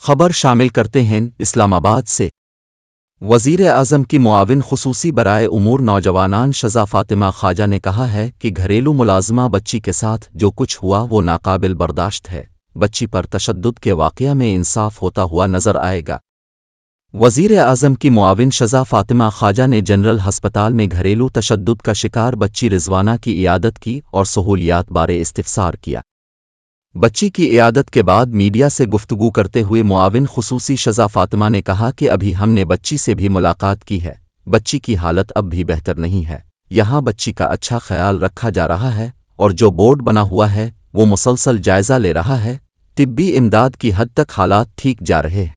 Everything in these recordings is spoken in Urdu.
خبر شامل کرتے ہیں اسلام آباد سے۔ وزیر اعظم کی معاون خصوصی برائے امور نوجوانان شذا فاطمہ خواجہ نے کہا ہے کہ گھریلو ملازمہ بچی کے ساتھ جو کچھ ہوا وہ ناقابل برداشت ہے، بچی پر تشدد کے واقعہ میں انصاف ہوتا ہوا نظر آئے گا۔ وزیر اعظم کی معاون شذا فاطمہ خواجہ نے جنرل ہسپتال میں گھریلو تشدد کا شکار بچی رضوانہ کی عیادت کی اور سہولیات بارے استفسار کیا۔ بچی کی عیادت کے بعد میڈیا سے گفتگو کرتے ہوئے معاون خصوصی شذا فاطمہ نے کہا کہ ابھی ہم نے بچی سے بھی ملاقات کی ہے، بچی کی حالت اب بھی بہتر نہیں ہے، یہاں بچی کا اچھا خیال رکھا جا رہا ہے اور جو بورڈ بنا ہوا ہے وہ مسلسل جائزہ لے رہا ہے، طبی امداد کی حد تک حالات ٹھیک جا رہے ہیں۔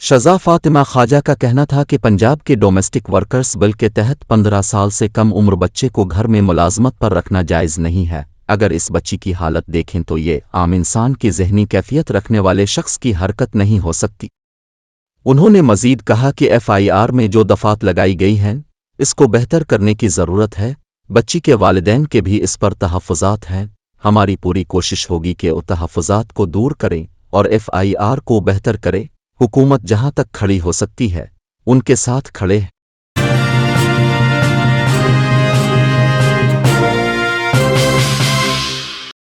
شذا فاطمہ خواجہ کا کہنا تھا کہ پنجاب کے ڈومیسٹک ورکرز بل کے تحت 15 سال سے کم عمر بچے کو گھر میں ملازمت پر رکھنا جائز نہیں ہے۔ اگر اس بچی کی حالت دیکھیں تو یہ عام انسان کی ذہنی کیفیت رکھنے والے شخص کی حرکت نہیں ہو سکتی۔ انہوں نے مزید کہا کہ FIR میں جو دفعات لگائی گئی ہیں اس کو بہتر کرنے کی ضرورت ہے، بچی کے والدین کے بھی اس پر تحفظات ہیں، ہماری پوری کوشش ہوگی کہ وہ تحفظات کو دور کریں اور FIR کو بہتر کریں، حکومت جہاں تک کھڑی ہو سکتی ہے ان کے ساتھ کھڑے ہیں۔